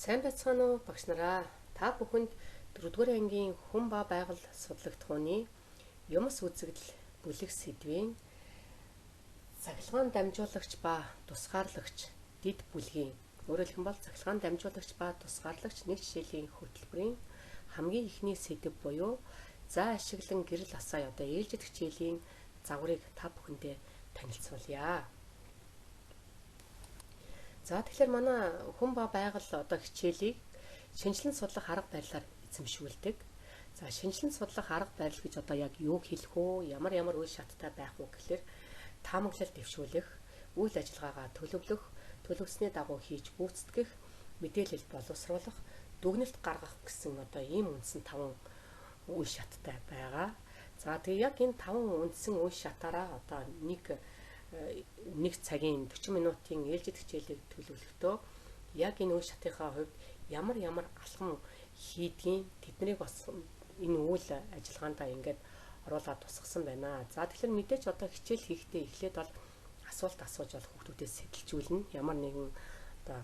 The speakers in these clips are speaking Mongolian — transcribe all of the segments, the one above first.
Сайн байцгаана уу багш нараа. Та бүхэнд 4-р ангийн хүн ба байгал судлалт хууны юмс үзэгдэл бүлэг сэдвийн цахилгаан дамжуулагч ба тусгаарлагч дид бүлгийн өөрөөр хэлбэл цахилгаан дамжуулагч ба тусгаарлагч нэг жишээлийн хөтөлбөрийн хамгийн ихний сэдэв буюу за ашиглан гэрэл асаая одоо ээлжид хичээлийн загварыг та бүхэндээ танилцуулъя. За тэгэхээр манай хүн ба байгал одоо хичээлийг шинжилэн судлах арга барилаар эзэмшүүлдэг. За шинжилэн судлах арга барил гэж одоо яг юу хэлэх вэ? Ямар үйл шаттай байх вэ гэхээр таамаглал дэвшүүлэх, үйл ажиллагаагаа төлөвлөх, төлөвлөсний дагуу хийж гүйцэтгэх, мэдээлэл боловсруулах, дүгнэлт гаргах гэсэн одоо ийм үндсэн 5 үйл шаттай байгаа. За тэгээ яг энэ 5 үндсэн үйл шатаараа одоо нэг цагийн 40 минутын ээлжид хичээлийг төлөвлөхдөө яг энэ үйл шатынхаа хувьд ямар алхам хийдгийг тэднийг бас энэ үйл ажиллагаандаа ингээд оруулаад тусгасан байна. За тэгэхээр мэдээж одоо хичээл хийхдээ эхлээд бол асуулт асууж бол хүүхдүүдээс сэтэлжүүлнэ. Ямар нэгэн одоо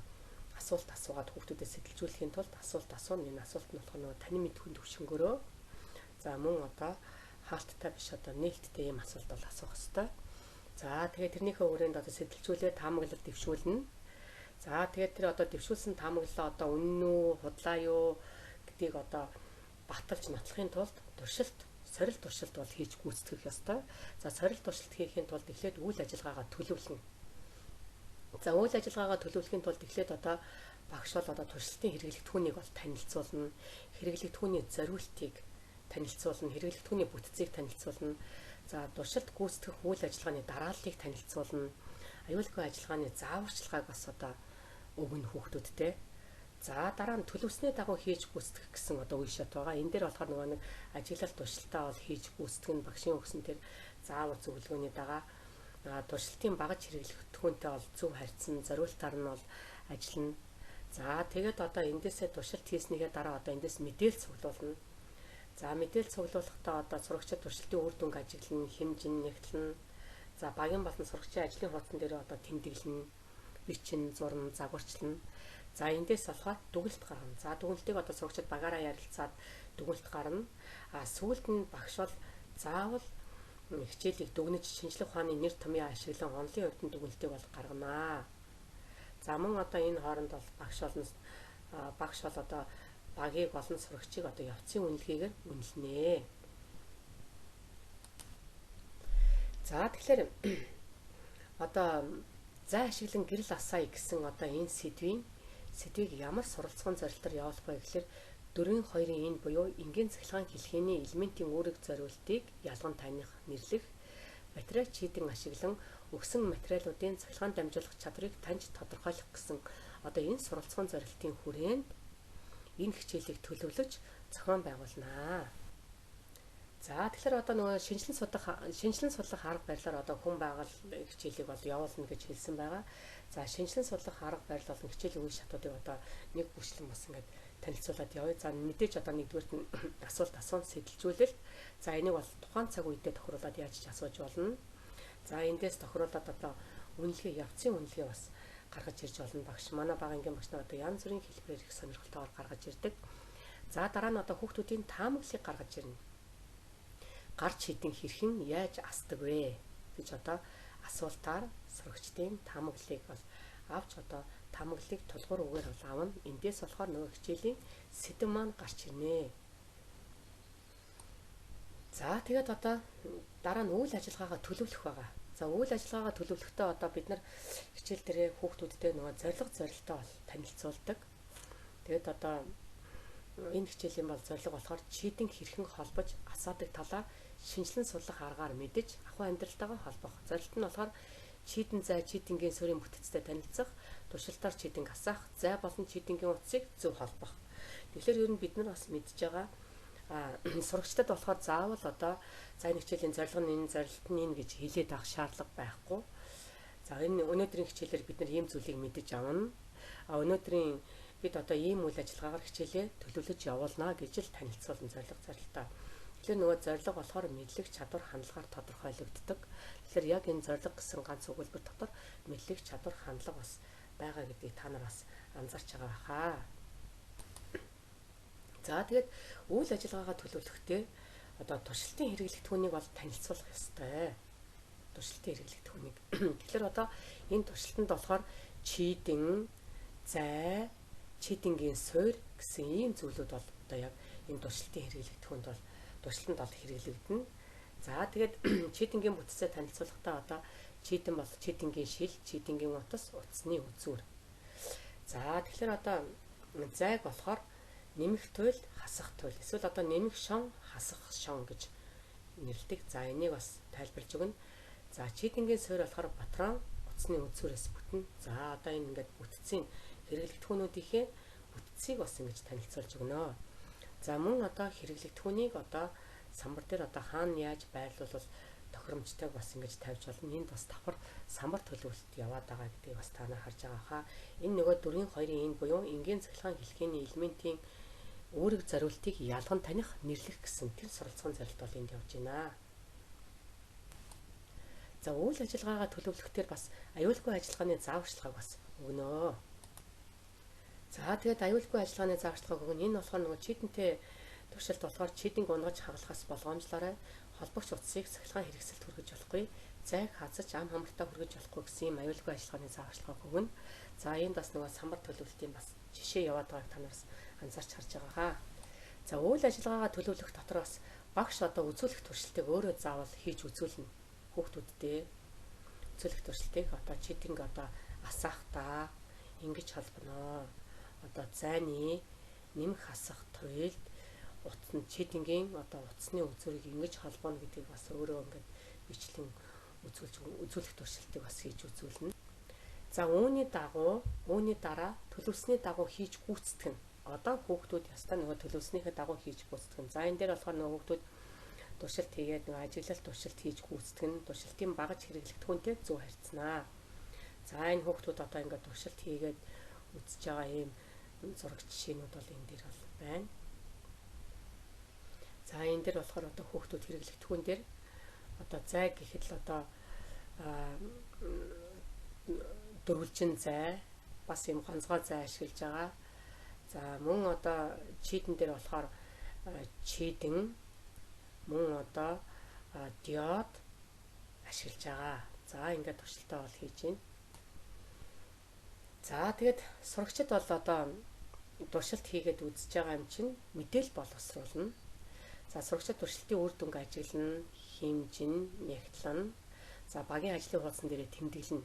асуулт асуугаад хүүхдүүдээс сэтэлжүүлэхийн тулд асуулт асууна. Энэ асуулт нь болохоор нөгөө таны мэдхүйн төвшнгөрөө за мөн одоо хаалттай биш одоо нээлттэй ийм асуулт бол асуух ёстой. За тэгээд тэрнийхээ өрөөнд одоо сэтэлжүүлээ таамаглал дэвшүүлнэ. За тэгээд тэр одоо дэвшүүлсэн таамаглалаа одоо үнэн үү, худлаа юу гэдгийг одоо баталж нотлохын тулд сорилт туршилт бол хийж гүйцэтгэх ёстой. За сорилт туршилт хийхин тулд эхлээд үйл ажиллагаагаа төлөвлөнө. За үйл ажиллагаагаа төлөвлөхийн тулд эхлээд одоо багш бол одоо туршилтын хэрэглэгдэхүүнийг бол танилцуулна. Хэрэглэгдэхүүний зориултыг танилцуулна, хэрэглэгдэхүүний бүтцийг танилцуулна. За туршилт гүйцэтгэх үйл ажиллагааны дарааллыг танилцуулна. Аюулгүй ажиллагааны зааварчилгааг бас одоо өгнө хүүхдүүдтэй. За дараа нь төлөвснээ дагуу хийж гүйцэтгэх гэсэн одоо үе шат байгаа. Энэ дээр болохоор нөгөө нэг ажиглал туршилтаа бол хийж гүйцэтгэн багшийн өгсөн тэр заавар зөвлөгөөний дагаа туршилтын багаж хэрэглэгдэхүүнтэй бол зөв харьцсан, зориултаар нь бол ажиллана. За тэгээд одоо эндээсээ туршилт хийснийхээ дараа одоо эндээс мэдээлэл цуглуулна. За мэдээлэл цуглуулахдаа одоо сурагчид туршилтын үр дүнг ажиглана, хэмжин нэгтлэн. За багийн болон сурагчийн ажлын хуудсан дээр одоо тэмдэглэн, бичин, зурна, загварчлана. За эндээс болохоор дүгнэлт гаргана. За дүгнэлтийг одоо сурагчид багаараа ярилцаад дүгнэлт гарна. Сүүлд нь багш бол заавал хичээлийг дүгнэж шинжлэх ухааны нэр томьёо ашиглан онлын хувьд нь дүгнэлтийг бол гаргана. За мөн одоо энэ хооронд бол багш бол одоо багийг болон сурагчийг одоо явцын үнэлгээгээр үнэлнэ. За тэгэхээр одоо за ашиглан гэрэл асаая гэсэн одоо энэ сэдвийг ямар суралцсан зорилтоор явуулах вэ гэхээр 4-2-ын энэ буюу энгийн цахилгаан хэлхээний элементийн үүрэг зориултыг ялган таних, нэрлэх, материал чийдэн ашиглан өгсөн материалуудын цахилгаан дамжуулах чадварыг таньж тодорхойлох гэсэн одоо энэ суралцсан зорилтын хүрээнд энэ хичээлийг төлөвлөж зохион байгуулнаа. За тэгэхээр одоо нөгөө шинжилэн судлах арга барилаар одоо хүн байгал хичээлийг бол явуулна гэж хэлсэн байгаа. За шинжилэн судлах арга барил болон хичээлийн үе шатуудыг одоо нэг бүчлэн бас ингээд танилцуулаад явъя. За мэдээж одоо нэгдүгээрт нь асуулт асуун сэтэлжүүлэлт. За энийг бол тухайн цаг үедээ тохируулаад яаж ч асууж болно. За эндээс тохируулаад одоо явцын үнэлгээ бас гаргаж ирж болно. Багш манай багангийн багш нар одоо янз бүрийн хэлбэрээр их сонирхолтойгоор гаргаж ирдэг. За дараа нь одоо хүүхдүүдийн таамаглалыг гаргаж ирнэ. Гарч хідэн хэрхэн яаж асдаг вэ гэж одоо асуултаар сурагчдын таамаглалыг бол авч одоо таамаглалыг тулгуур үгээр бол авна. Эндээс болохоор нөгөө хичээлийн сэдэв маань гарч ирнэ. За тэгээд одоо дараа нь үйл ажиллагаагаа төлөвлөх байгаа. За үйл ажиллагаагаа төлөвлөхдөө одоо бид нар хичээл дээрээ хүүхдүүдтэй нөгөө зорилтоо бол танилцуулдаг. Тэгээд одоо энэ хичээлийн бол зорилго болохоор чийдэн хэрхэн холбож асаадаг талаар шинжилэн судлах аргаар мэдэж ахуй амьдралтайгаа холбох. Зорилт нь болохоор чийдэн зай, чийдэнгийн суурийн бүтцтэй танилцах, туршилтаар чийдэнг асаах, зай болон чийдэнгийн утсыг зөв холбох. Тэгэхээр ер нь бид нар бас мэдж байгаа сурагчдад болохоор заавал одоо за энэ хичээлийн зорилго нь энэ, зорилт нь энэ гэж хэлээд авах шаардлага байхгүй. За энэ өнөөдрийн хичээлээр бид нар ийм зүйлийг мэдэж авна. Өнөөдрийн бид одоо ийм үйл ажиллагаагаар хичээлээ төлөвлөж явуулнаа гэж л танилцуулна зорилготой. Тэгэхээр нөгөө зорилго болохоор мэдлэг, чадвар, хандлагаар тодорхойлогддог. Тэгэхээр яг энэ зорилго гэсэн ганц өгүүлбэр дотор мэдлэг, чадвар, хандлага бас байгаа гэдгийг та нар бас анзаарч байгаа баха. За тэгээд үйл ажиллагаагаа төлөвлөхдөө одоо туршилтын хэрэглэгдэхүүнийг бол танилцуулах ёстой. Туршилтын хэрэглэгдэхүүнийг. Тэгэхээр одоо энэ туршилтанд болохоор чийдэн, зай, чийдэнгийн суурь гэсэн ийм зүйлүүд бол одоо яг энэ туршилтын хэрэглэгдэхүүнд бол туршилтанд бол хэрэглэгдэнэ. За тэгээд чийдэнгийн бүтцээ танилцуулахдаа одоо чийдэн бол чийдэнгийн шил, чийдэнгийн утас, утасны үзүүр. За тэгэхээр одоо зайг болохоор нэмэх туйл, хасах туйл. Эсвэл одоо нэмэх шон, хасах шон гэж нэрлэдэг. За энийг бас тайлбарлаж өгнө. За чийдэнгийн суурь болохоор патрон, утасны үзүүрээс бүтнэ. За одоо энэ ингээд бүтцийн хэрэглэгдэхүүнүүдийнхээ бүтцийг бас ингэж танилцуулж өгнө. За мөн одоо хэрэглэгдэхүүнийг одоо самбар дээр одоо хаана яаж байрлуулвал тохиромжтойг бас ингэж тавьж болно. Энд бас давхар самбар төлөвлөлт яваад байгаа гэдгийг бас та нар харж байгаа хаа. Энэ нөгөө 4-2-ын энэ буюу энгийн цахилгаан хэлхээний элементийн үүрэг зориултыг ялган таних, нэрлэх гэсэн тэр суралцсан зорилт бол энд явж байна. За үйл ажиллагаагаа төлөвлөхдөө бас аюулгүй ажиллагааны зааварчилгааг бас өгнө. За тэгээд аюулгүй ажиллагааны зааварчилгааг өгнө. Энэ болохоор нөгөө чийдэнтэй туршилт болохоор чийдэнг унгаж хагалахаас болгоомжлоорой холбогч утсыг цахилгаан хэрэгсэлд хүргэж болохгүй, зайг хазаж ам хамартаа хүргэж болохгүй гэсэн юм аюулгүй ажиллагааны зааварчилгааг өгнө. За энд бас нөгөө самбар төлөвлөлтийн бас жишээ яваад байгааг та нараас анзаарч харж байгаа хаа. За үйл ажиллагаагаа төлөвлөх дотор бас багш одоо үзүүлэх туршилтыг өөрөө заавал хийж үзүүлнэ. Хүүхдүүдтэй үзүүлэх туршилтыг одоо чийдэнг одоо асаахтаа ингэж холбоно. Одоо зайны нэмэх хасах туйлд утасны чийдэнгийн одоо утасны үзүүрийг ингэж холбооно гэдгийг бас өөрөө ингээд бичлэн үзүүлэх туршилтыг бас хийж үзүүлнэ. За үүний дараа төлөвлөсний дагуу хийж гүйцэтгэх нь одоо хүүхдүүд ястаа нөгөө төлөвлөснийхээ дагуу хийж гүйцэтгэх нь. За энэ дээр болохоор нөгөө хүүхдүүд туршилт хийгээд нөгөө ажиглалт туршилт хийж гүйцэтгэх нь туршилтын багаж хэрэглэгдэхүүнтэй зөв харьцнаа. За энэ хүүхдүүд одоо ингээд туршилт хийгээд үзэж байгаа ийм зураг жишээнүүд бол энэ дээр бол байна. За энэ дээр болохоор одоо хүүхдүүд хэрэглэгдэхүүн дээр одоо зай гэхэд л одоо дөрвөлжин зай бас юм ганцгой зай ашиглаж байгаа. За мөн одоо чийдэн дээр болохоор чийдэн мөн одоо диод ашиглаж байгаа. За ингээд туршилтаа бол хийж байна. За тэгээд сурагчид бол одоо туршилт хийгээд үзэж байгаа юм чинь мэдээлэл боловсруулна. За сурагчид туршилтын үр дүнг ажиглана, хэмжинэ, нягтлана. За багийн ажлын хуудсан дээр тэмдэглэнэ.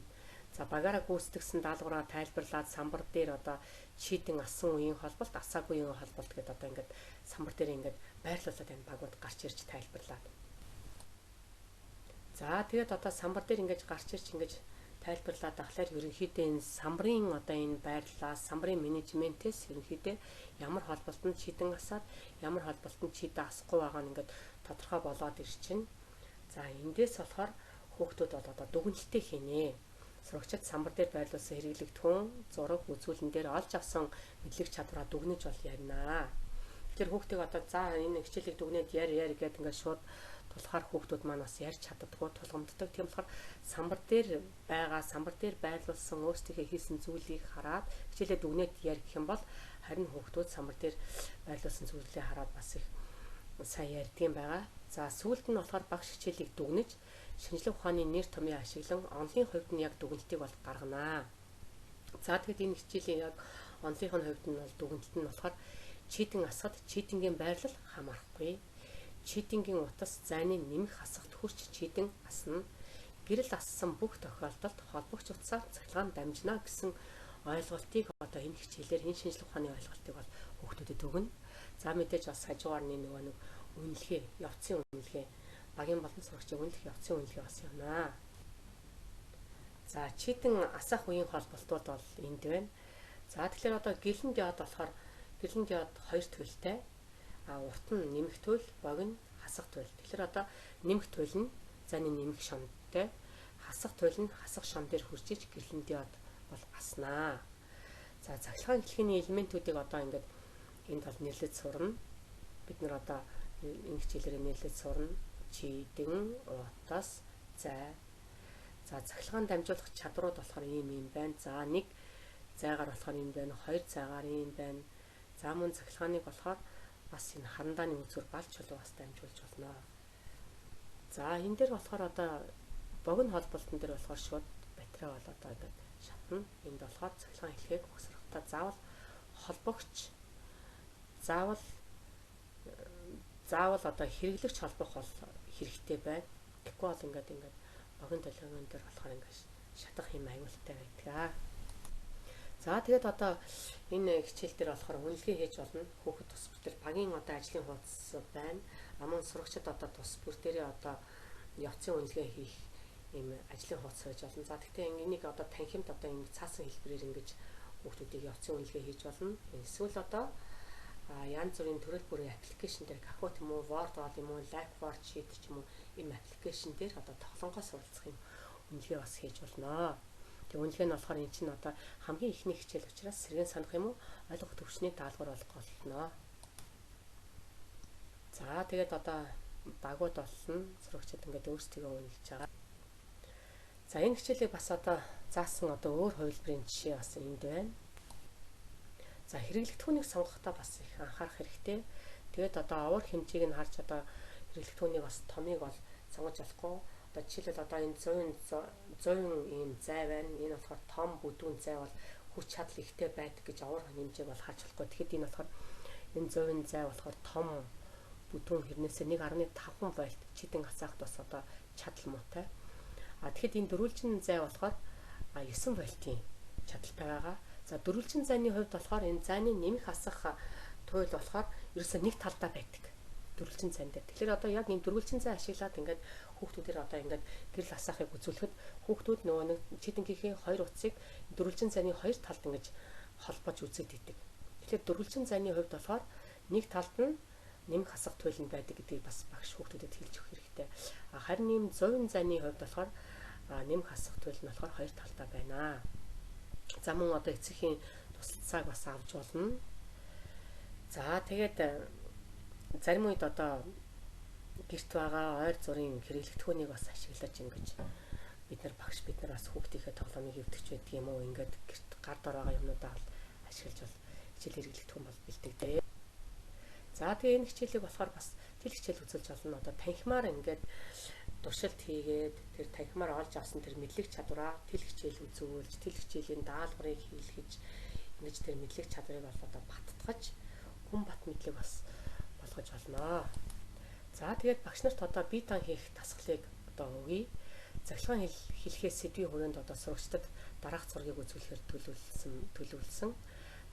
За багаараа гүйцэтгсэн даалгавраа тайлбарлаад самбар дээр одоо чийдэн асан үеийн холболт, асаагүй үеийн холболт гэдэг одоо ингээд самбар дээр ингээд байрлуулад энэ багууд гарч ирж тайлбарлаад. За тэгээд одоо самбар дээр ингээд гарч ирж ингээд тайлбарлаад ахлаар ерөнхийдөө энэ самбарын одоо энэ байрлалаас самбарын менежментээс ерөнхийдөө ямар холболтод чийдэн асаад ямар холболтод чийдэн асахгүй байгаа нь ингээд тодорхой болоод ирчин. За эндээс болохоор хүүхдүүд бол одоо дүгнэлтээ хийнэ. Сурагчид самбар дээр байрлуулсан хэрэглэгдэхүүн, зураг, үзүүлэн дээр олж авсан мэдлэг чадвараа дүгнэж бол ярина. Тэгэхээр хүүхдийг одоо за энэ хичээлийг дүгнээд яар гэдэг ингээд шууд тулахаар хүүхдүүд маань бас ярьж чаддаггүй тулгамддаг. Тийм болохоор самбар дээр байрлуулсан өөрсдийнхээ хийсэн зүйлийг хараад хичээлээ дүгнээд яар гэх юм бол харин хүүхдүүд самбар дээр байрлуулсан зүйлээ хараад бас их сайн ярьдгийн байгаа. За сүүлд нь болохоор багш хичээлийг дүгнэж шинжлэх ухааны нэр томьёо ашиглан онлын хувьд нь яг дүгнэлтийг бол гарганаа. За тэгэд энэ хичээлийн яг онлынхын хувьд нь бол дүгнэлт нь болохоор чийдэн асахад чийдэнгийн байрлал хамаарахгүй. Чийдэнгийн утас зайны нэмэх хасахт хүрч чийдэн асна. Гэрэл ассан бүх тохиолдолд холбогч утсаар цахилгаан дамжина гэсэн ойлголтыг одоо энэ хичээлээр энэ шинжлэх ухааны ойлголтыг бол хүүхдүүдэд өгнө. За мэдээж бас хажуугаар нэг үнэлгээ, явцын үнэлгээ, багийн болон сурагчийн үнэлэх явцын үнэлгээ бас явнаа. За чийдэн асах үеийн холболтууд бол энд байна. За тэгэхээр одоо гэлэн диод болохоор гэлэн диод 2 туйлтай. Урт нь нэмэх туйл, богино хасах туйл. Тэгэхээр одоо нэмэх туйл нь зайны нэмэх шонтой, хасах туйл нь хасах шон дээр хүрчиж гэлэн диод бол аснаа. За цахилгаан хэлхээний элементүүдийг одоо ингээд энд бол нэрлэж сурна. Бид нар одоо энэ хичээлээр нэрлэж сурна. Чийдэн, утас, зай. За цахилгаан дамжуулах чадрууд болохоор ийм байна. За 1 зайгаар болохоор ийм байна, 2 зайгаар ийм байна. За мөн цахилгааныг болохоор бас энэ харандааны үзүүр балж чулуу бас дамжуулж болно. За энэ дээр болохоор одоо богино холболтон дээр болохоор шууд батарей бол одоо ингээд шатна. Энд болохоор цахилгаан хэлхийг угсрахтаа заавал холбогч заавал одоо хэрэглэгч холбох бол хэрэгтэй байна. Тэгэхгүй бол ингээд богино толгойн дээр болохоор ингээд шатах юм аюултай байдаг. За тэгээд одоо энэ хичээл дээр болохоор үнэлгээ хийж болно. Хүүхэд тус бүр төр багийн одоо ажлын хуудас байна. Амун сурагчид одоо тус бүр дээрээ одоо явцын үнэлгээ хийх ийм ажлын хуудас байж болно. За тэгтээ энийг одоо танхимд одоо ингэ цаасан хэлбэрээр ингэж хүүхдүүдийг явцын үнэлгээ хийж болно. Эсвэл одоо янз бүрийн төрөл бүрийн аппликейшн дээр Kahoot юм уу, Word юм уу, Blackboard Sheet ч юм уу ийм аппликейшн дээр одоо тоглонгоос суралцах юм үнэлгээ бас хийж болно. Тэгээ үнэлгээ нь болохоор эн чинь одоо хамгийн ихний хичээл учраас сэргэн санах юм уу, ойлгох төвчний даалгавар болох болно. За тэгээд одоо багууд болсон сурагчид ингээд өөрсдөө үнэлж байгаа. За энэ хичээлийг бас одоо заасан одоо өөр хувилбарын жишээ бас энд байна. За хэрэглэгдэхүүнийг сонгохдоо бас их анхаарах хэрэгтэй. Тэгээд одоо овор хэмжээг нь харж одоо хэрэглэгдэхүүнийг бас томыг бол сонгож болохгүй. Одоо жишээлбэл одоо энэ 100 ийм зай байна. Энэ болохоор том бүдүүн зай бол хүч чадал ихтэй байдаг гэж овор хэмжээг бол харж болохгүй. Тэгэхэд энэ болохоор энэ 100 зай болохоор том бүдүүн хэрнээсээ 1.5 вольт чидэн хасаахд бас одоо чадал муутай. Тэгэхэд энэ дөрвөлжин зай болохоор 9 вольтын чадалтай байгаа. За дөрвөлжин зайны хувьд болохоор энэ зайны нэмэх хасах туйл болохоор ерөөсөө нэг талдаа байдаг. Дөрвөлжин зайн дээр. Тэгэхээр одоо яг энэ дөрвөлжин зай ашиглаад ингээд хүүхдүүдээр одоо ингээд гэрэл хасаахыг үзүүлэхэд хүүхдүүд нөгөө нэг чидэнгийн хоёр утсыг дөрвөлжин зайны хоёр талд ингэж холбож үзээд идэг. Тэгэхээр дөрвөлжин зайны хувьд болохоор нэг талд нь нэмэх хасах туйл нь байдаг гэдгийг бас багш хүүхдүүдэд хэлж өгөх хэрэгтэй. Харин ийм 100 зайны хувьд болохоор нэмэх хасах туйл нь болохоор хоёр талдаа байна. За мөн одоо эцгийн тусалцааг бас авч болно. За тэгээд зарим үед одоо гэрт байгаа ойр зургийн хэрэглэгдэхүүнийг бас ашиглаж ингэж бид нар бас хүүхдийнхээ тоглоомыг эвдэгч байдаг юм уу, ингээд гэрт гар дор байгаа юмнуудаа бол ашиглаж бол хичээл хэрэглэгдэхүүн бол бэлтгэдэг. За тэгээ энэ хичээлийг болохоор бас тэл хичээл үзүүлж болно. Одоо танхимаар ингээд туршилт хийгээд тэр танхимаар олж авсан тэр мэдлэг чадвараа тэл хичээл үзүүлж, тэл хичээлийн даалгаврыг хийлгэж ингэж тэр мэдлэг чадварыг бол одоо баттгаж хүн бат мэдлэг бас болгож болно. За тэгээд багш нарт одоо бие даан хийх дасгалыг одоо өгье. Цахилгаан хэлхээс сэдвийн хүрээнд одоо сурагчдад дараах зургийг үзүүлэхээр төлөвлөсөн.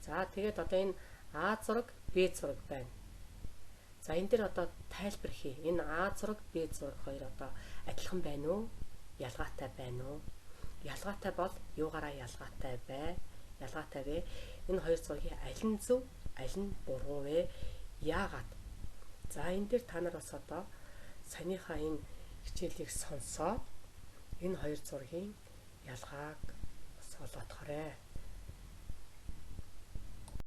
За тэгээд одоо энэ А зураг, Б зураг байна. За энэ дээр одоо тайлбар хий. Энэ А зураг, Б зураг хоёр одоо адилхан байна уу? Ялгаатай байна уу? Ялгаатай бол юугаараа ялгаатай вэ? Ялгаатай вэ? Энэ хоёр зургийн аль нь зөв, аль нь буруу вэ? Яагаад? За энэ дээр та нар бас одоо саяныхаа энэ хичээлийг сонсоод энэ хоёр зургийн ялгааг бас олоодохорой.